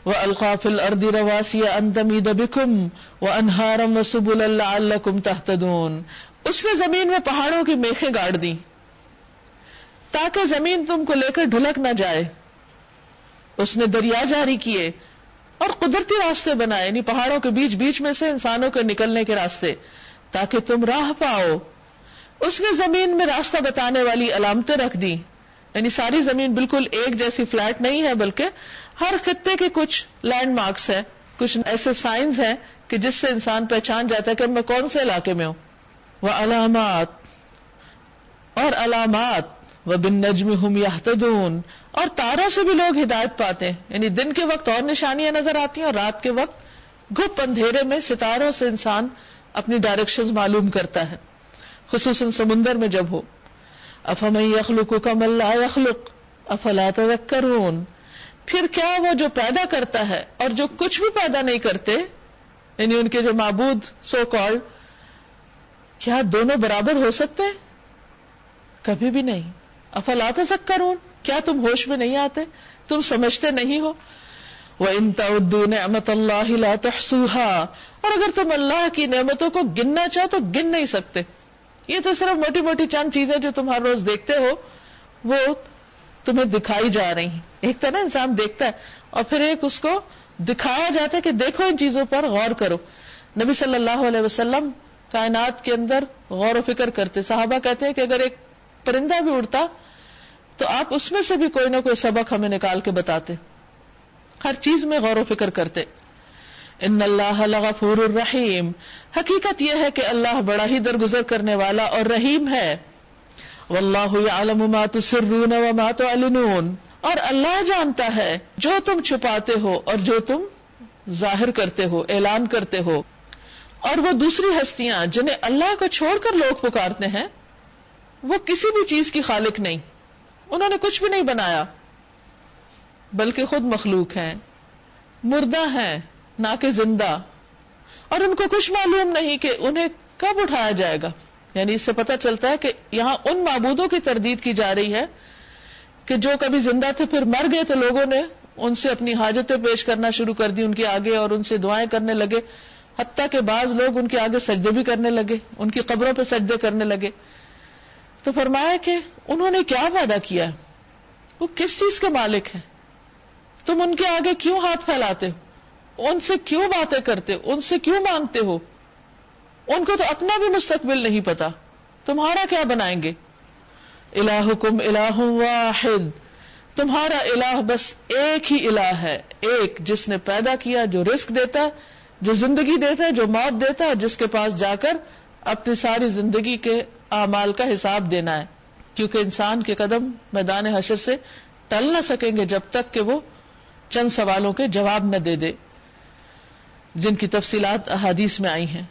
وَأَلْقَى فِي الْأَرْضِ رَوَاسِيَ أَن تَمِيدَ بِكُمْ وَأَنْهَارًا وَسُبُلًا لَعَلَّكُمْ تَهْتَدُونَ، اس نے زمین میں پہاڑوں کی میخیں گاڑ دی تاکہ زمین تم کو لے کر ڈھلک نہ جائے، اس نے دریا جاری کیے اور قدرتی راستے بنائے، یعنی پہاڑوں کے بیچ بیچ میں سے انسانوں کے نکلنے کے راستے تاکہ تم راہ پاؤ، اس نے زمین میں راستہ بتانے والی علامتیں رکھ دی، یعنی ساری زمین بالکل ایک جیسی فلیٹ نہیں ہے بلکہ ہر خطے کے کچھ لینڈ مارکس ہیں، کچھ ایسے سائنز ہیں کہ جس سے انسان پہچان جاتا ہے کہ میں کون سے علاقے میں ہوں. وعلامات، اور علامات، وبالنجم هم يهتدون، اور تاروں سے بھی لوگ ہدایت پاتے ہیں، یعنی دن کے وقت اور نشانیاں نظر آتی ہیں اور رات کے وقت گھپ اندھیرے میں ستاروں سے انسان اپنی ڈائریکشنز معلوم کرتا ہے، خصوصاً سمندر میں جب ہو. افمن یخلق کمن لا یخلق افلا تذکرون، پھر کیا وہ جو پیدا کرتا ہے اور جو کچھ بھی پیدا نہیں کرتے، یعنی ان کے جو معبود سو کالڈ، کیا دونوں برابر ہو سکتے ہیں؟ کبھی بھی نہیں. افلا تذکرون، کیا تم ہوش میں نہیں آتے، تم سمجھتے نہیں ہو؟ وَإِن تَعُدُّوا نِعْمَةَ اللَّهِ لَا تُحْصُوهَا، اور اگر تم اللہ کی نعمتوں کو گننا چاہو تو گن نہیں سکتے. یہ تو صرف موٹی موٹی چند چیزیں جو تم ہر روز دیکھتے ہو وہ تمہیں دکھائی جا رہی ہیں. ایک تو نا انسان دیکھتا ہے اور پھر ایک اس کو دکھایا جاتا ہے کہ دیکھو ان چیزوں پر غور کرو. نبی صلی اللہ علیہ وسلم کائنات کے اندر غور و فکر کرتے. صحابہ کہتے ہیں کہ اگر ایک پرندہ بھی اڑتا تو آپ اس میں سے بھی کوئی نہ کوئی سبق ہمیں نکال کے بتاتے. ہر چیز میں غور و فکر کرتے. ان اللہ لغفور الرحیم، حقیقت یہ ہے کہ اللہ بڑا ہی درگزر کرنے والا اور رحیم ہے. واللہ یعلم ما تسرون وما تعلنون، اور اللہ جانتا ہے جو تم چھپاتے ہو اور جو تم ظاہر کرتے ہو، اعلان کرتے ہو. اور وہ دوسری ہستیاں جنہیں اللہ کو چھوڑ کر لوگ پکارتے ہیں وہ کسی بھی چیز کی خالق نہیں، انہوں نے کچھ بھی نہیں بنایا بلکہ خود مخلوق ہیں، مردہ ہیں نہ کہ زندہ، اور ان کو کچھ معلوم نہیں کہ انہیں کب اٹھایا جائے گا. یعنی اس سے پتہ چلتا ہے کہ یہاں ان معبودوں کی تردید کی جا رہی ہے کہ جو کبھی زندہ تھے پھر مر گئے تو لوگوں نے ان سے اپنی حاجتیں پیش کرنا شروع کر دی ان کے آگے اور ان سے دعائیں کرنے لگے، حتیٰ کہ بعض لوگ ان کے آگے سجدے بھی کرنے لگے، ان کی قبروں پہ سجدے کرنے لگے. تو فرمایا کہ انہوں نے کیا پیدا کیا ہے، وہ کس چیز کے مالک ہیں، تم ان کے آگے کیوں ہاتھ پھیلاتے ہو، ان سے کیوں باتیں کرتے ہو، ان سے کیوں مانگتے ہو؟ ان کو تو اپنا بھی مستقبل نہیں پتا، تمہارا کیا بنائیں گے؟ الہکم الہ واحد، تمہارا الہ بس ایک ہی الہ ہے، ایک جس نے پیدا کیا، جو رزق دیتا ہے، جو زندگی دیتا ہے، جو موت دیتا ہے، اور جس کے پاس جا کر اپنی ساری زندگی کے اعمال کا حساب دینا ہے. کیونکہ انسان کے قدم میدان حشر سے ٹل نہ سکیں گے جب تک کہ وہ چند سوالوں کے جواب نہ دے دے جن کی تفصیلات احادیث میں آئی ہیں.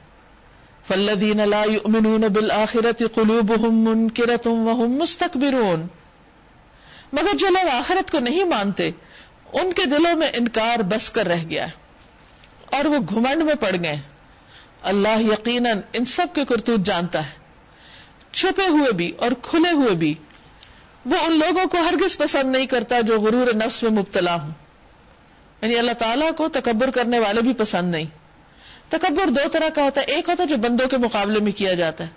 فالذین لا یؤمنون بالآخرۃ قلوبهم منکرۃ وهم مستکبرون، مگر جو لوگ آخرت کو نہیں مانتے ان کے دلوں میں انکار بس کر رہ گیا ہے اور وہ گھمنڈ میں پڑ گئے. اللہ یقیناً ان سب کے کرتوت جانتا ہے، چھپے ہوئے بھی اور کھلے ہوئے بھی. وہ ان لوگوں کو ہرگز پسند نہیں کرتا جو غرور نفس میں مبتلا ہوں. یعنی اللہ تعالیٰ کو تکبر کرنے والے بھی پسند نہیں. تکبر دو طرح کا ہوتا ہے، ایک ہوتا ہے جو بندوں کے مقابلے میں کیا جاتا ہے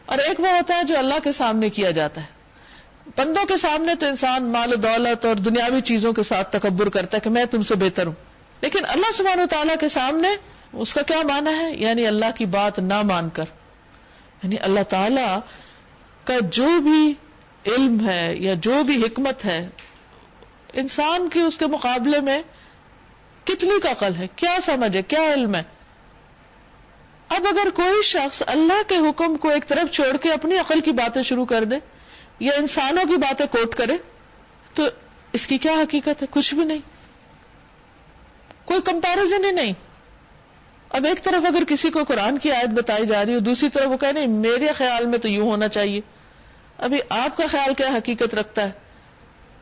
اور ایک وہ ہوتا ہے جو اللہ کے سامنے کیا جاتا ہے. بندوں کے سامنے تو انسان مال و دولت اور دنیاوی چیزوں کے ساتھ تکبر کرتا ہے کہ میں تم سے بہتر ہوں، لیکن اللہ سبحانہ و تعالیٰ کے سامنے اس کا کیا معنی ہے؟ یعنی اللہ کی بات نہ مان کر، یعنی اللہ تعالیٰ کا جو بھی علم ہے یا جو بھی حکمت ہے انسان کی اس کے مقابلے میں کتنی کا عقل ہے، کیا سمجھ ہے، کیا علم ہے. اب اگر کوئی شخص اللہ کے حکم کو ایک طرف چھوڑ کے اپنی عقل کی باتیں شروع کر دے یا انسانوں کی باتیں کوٹ کرے تو اس کی کیا حقیقت ہے؟ کچھ بھی نہیں، کوئی کمپیرزن ہی نہیں. اب ایک طرف اگر کسی کو قرآن کی آیت بتائی جا رہی ہے، دوسری طرف وہ کہے نہیں میرے خیال میں تو یوں ہونا چاہیے. ابھی آپ کا خیال کیا حقیقت رکھتا ہے؟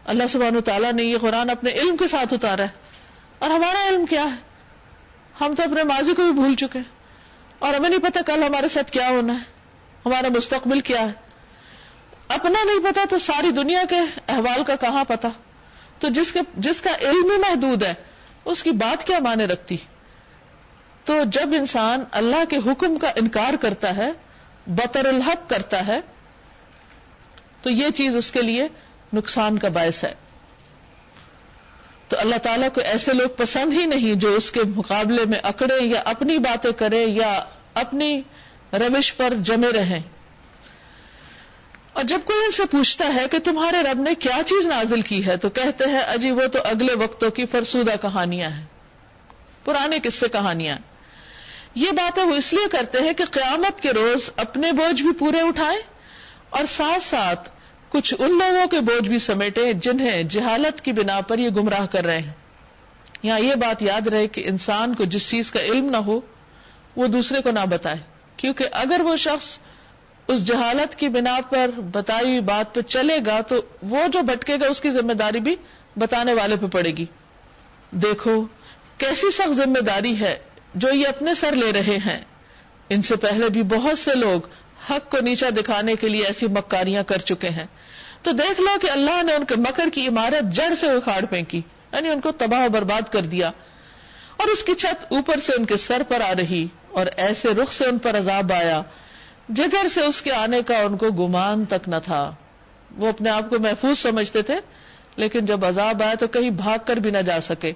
اللہ سبحانہ وتعالیٰ نے یہ قرآن اپنے علم کے ساتھ اتارا ہے اور ہمارا علم کیا ہے؟ ہم تو اپنے ماضی کو بھی بھول چکے ہیں اور ہمیں نہیں پتا کل ہمارے ساتھ کیا ہونا ہے، ہمارا مستقبل کیا ہے. اپنا نہیں پتا تو ساری دنیا کے احوال کا کہاں پتا. تو جس کا علم ہی محدود ہے اس کی بات کیا معنی رکھتی؟ تو جب انسان اللہ کے حکم کا انکار کرتا ہے، بطر الحق کرتا ہے، تو یہ چیز اس کے لیے نقصان کا باعث ہے. تو اللہ تعالیٰ کو ایسے لوگ پسند ہی نہیں جو اس کے مقابلے میں اکڑے یا اپنی باتیں کریں یا اپنی روش پر جمے رہیں. اور جب کوئی ان سے پوچھتا ہے کہ تمہارے رب نے کیا چیز نازل کی ہے، تو کہتے ہیں اجی وہ تو اگلے وقتوں کی فرسودہ کہانیاں ہیں، پرانے قصے کہانیاں. یہ باتیں وہ اس لیے کرتے ہیں کہ قیامت کے روز اپنے بوجھ بھی پورے اٹھائیں اور ساتھ ساتھ کچھ ان لوگوں کے بوجھ بھی سمیٹیں جنہیں جہالت کی بنا پر یہ گمراہ کر رہے ہیں. یہاں یہ بات یاد رہے کہ انسان کو جس چیز کا علم نہ ہو وہ دوسرے کو نہ بتائے، کیونکہ اگر وہ شخص اس جہالت کی بنا پر بتائی ہوئی بات پہ چلے گا تو وہ جو بھٹکے گا اس کی ذمہ داری بھی بتانے والے پہ پڑے گی. دیکھو کیسی سخت ذمہ داری ہے جو یہ اپنے سر لے رہے ہیں. ان سے پہلے بھی بہت سے لوگ حق کو نیچا دکھانے کے لیے ایسی مکاریاں کر چکے ہیں. تو دیکھ لو کہ اللہ نے ان کے مکر کی عمارت جڑ سے اکھاڑ پھینکی، یعنی ان کو تباہ و برباد کر دیا، اور اس کی چھت اوپر سے ان کے سر پر آ رہی، اور ایسے رخ سے ان پر عذاب آیا جدھر سے اس کے آنے کا ان کو گمان تک نہ تھا. وہ اپنے آپ کو محفوظ سمجھتے تھے، لیکن جب عذاب آیا تو کہیں بھاگ کر بھی نہ جا سکے.